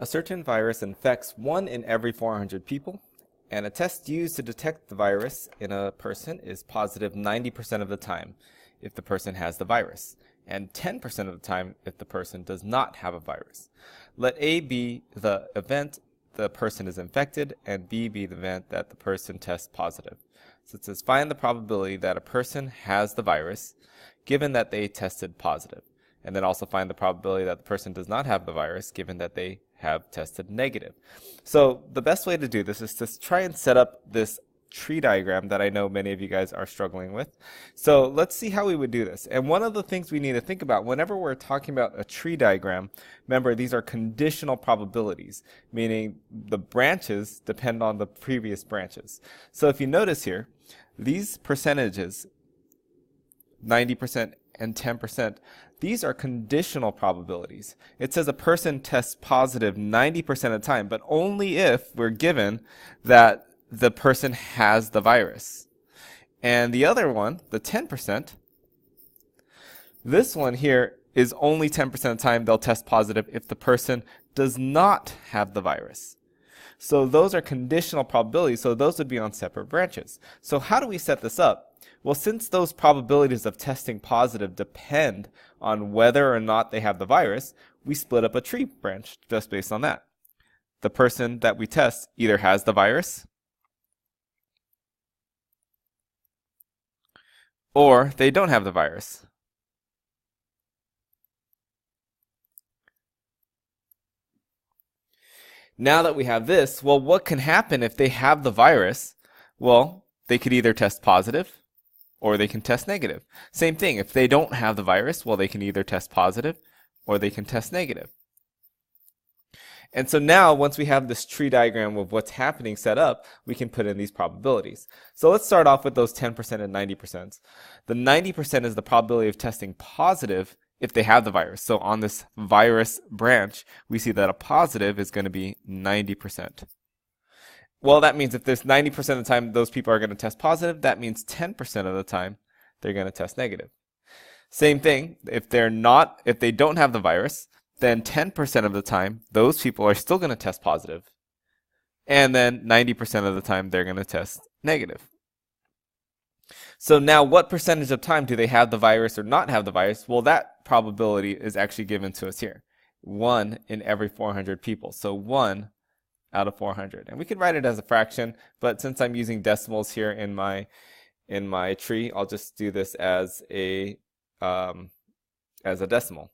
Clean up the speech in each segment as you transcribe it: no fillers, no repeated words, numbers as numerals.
A certain virus infects 1 in every 400 people, and a test used to detect the virus in a person is positive 90% of the time if the person has the virus, and 10% of the time if the person does not have a virus. Let A be the event the person is infected, and B be the event that the person tests positive. So it says find the probability that a person has the virus given that they tested positive. And then also find the probability that the person does not have the virus given that they have tested negative. So the best way to do this is to try and set up this tree diagram that I know many of you guys are struggling with. So let's see how we would do this. And one of the things we need to think about whenever we're talking about a tree diagram, remember these are conditional probabilities, meaning the branches depend on the previous branches. So if you notice here, these percentages, 90% and 10%, these are conditional probabilities. It says a person tests positive 90% of the time, but only if we're given that the person has the virus. And the other one, the 10%, this one here is only 10% of the time they'll test positive if the person does not have the virus. So those are conditional probabilities, so those would be on separate branches. So how do we set this up? Well, since those probabilities of testing positive depend on whether or not they have the virus, we split up a tree branch just based on that. The person that we test either has the virus or they don't have the virus. Now that we have this, well, what can happen if they have the virus? Well, they could either test positive or they can test negative. Same thing, if they don't have the virus, well, they can either test positive or they can test negative. And so now, once we have this tree diagram of what's happening set up, we can put in these probabilities. So let's start off with those 10% and 90%. The 90% is the probability of testing positive if they have the virus. So on this virus branch, we see that a positive is going to be 90%. Well, that means if there's 90% of the time those people are going to test positive, that means 10% of the time they're going to test negative. Same thing, if they don't have the virus, then 10% of the time those people are still going to test positive. And then 90% of the time they're going to test negative. So now what percentage of time do they have the virus or not have the virus? Well, that probability is actually given to us here. 1 in every 400 people. So 1 out of 400. And we could write it as a fraction, but since I'm using decimals here in my tree, I'll just do this as a decimal.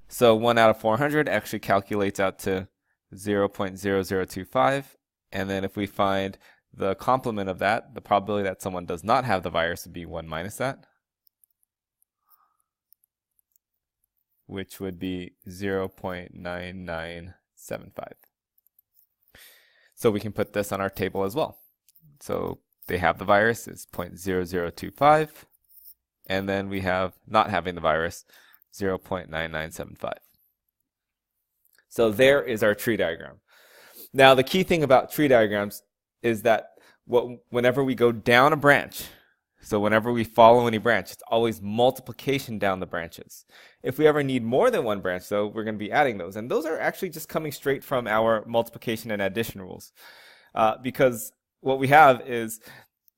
So 1 out of 400 actually calculates out to 0.0025. And then if we find the complement of that, the probability that someone does not have the virus would be 1 minus that, which would be 0.9975. So we can put this on our table as well. So they have the virus is 0.0025, and then we have not having the virus, 0.9975. So there is our tree diagram. Now the key thing about tree diagrams is that whenever we go down a branch, so whenever we follow any branch, it's always multiplication down the branches. If we ever need more than one branch, though, we're going to be adding those. And those are actually just coming straight from our multiplication and addition rules. Because what we have is,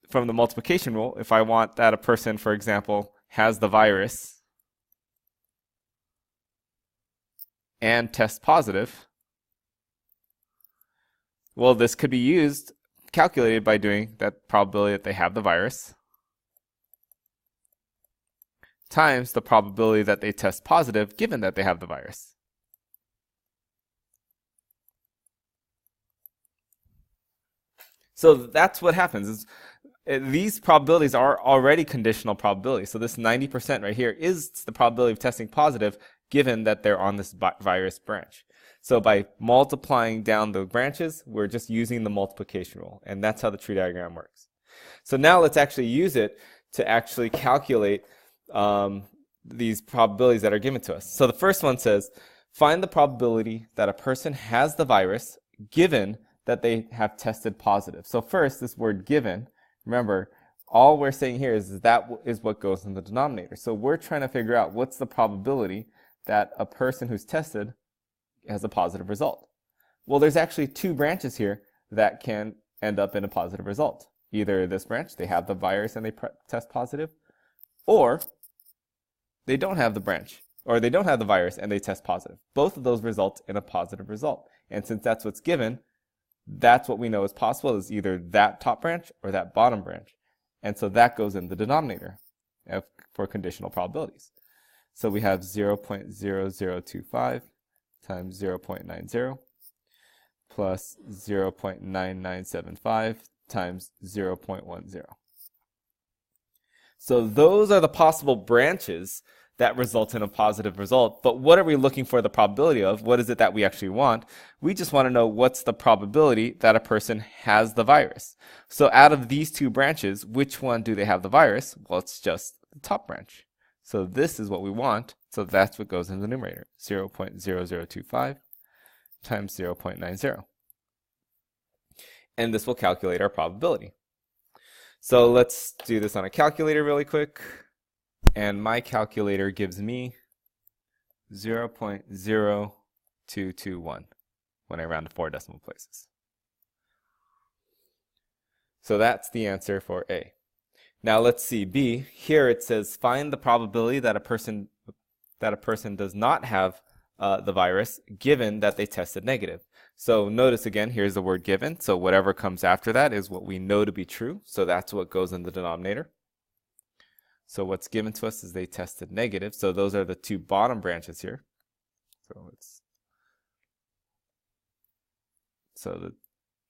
from the multiplication rule, if I want that a person, for example, has the virus and tests positive, well, this could be calculated by doing that probability that they have the virus times the probability that they test positive given that they have the virus. So that's what happens. These probabilities are already conditional probabilities. So this 90% right here is the probability of testing positive given that they're on this virus branch. So by multiplying down the branches, we're just using the multiplication rule. And that's how the tree diagram works. So now let's actually use it to actually calculate these probabilities that are given to us. So the first one says, find the probability that a person has the virus given that they have tested positive. So first, this word given, remember, all we're saying here is that is what goes in the denominator. So we're trying to figure out what's the probability that a person who's tested has a positive result. Well, there's actually two branches here that can end up in a positive result. Either this branch, they have the virus and they test positive, or they don't have the branch, or they don't have the virus and they test positive. Both of those result in a positive result. And since that's what's given, that's what we know is possible, is either that top branch or that bottom branch. And so that goes in the denominator for conditional probabilities. So we have 0.0025 times 0.90 plus 0.9975 times 0.10. So those are the possible branches that result in a positive result. But what are we looking for the probability of? What is it that we actually want? We just want to know what's the probability that a person has the virus. So out of these two branches, which one do they have the virus? Well, it's just the top branch. So this is what we want. So that's what goes in the numerator, 0.0025 times 0.90. And this will calculate our probability. So let's do this on a calculator really quick. And my calculator gives me 0.0221 when I round to 4 decimal places. So that's the answer for A. Now let's see B. Here it says find the probability that a person does not have the virus given that they tested negative. So notice again, here's the word given. So whatever comes after that is what we know to be true. So that's what goes in the denominator. So what's given to us is they tested negative. So those are the two bottom branches here.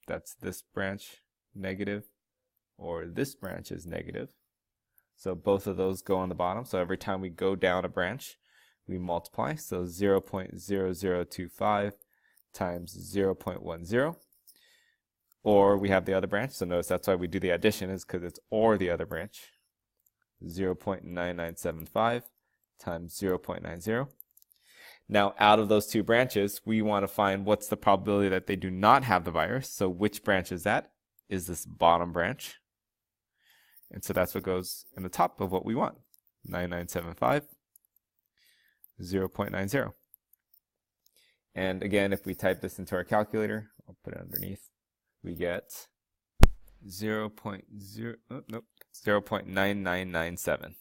That's this branch negative, or this branch is negative. So both of those go on the bottom. So every time we go down a branch, we multiply. So 0.0025 times 0.10. Or we have the other branch. So notice that's why we do the addition, is because it's or the other branch. 0.9975 times 0.90. Now out of those two branches, we want to find what's the probability that they do not have the virus. So which branch is that? Is this bottom branch. And so that's what goes in the top of what we want. 9975, 0.90. And again, if we type this into our calculator, I'll put it underneath, we get 0.9997.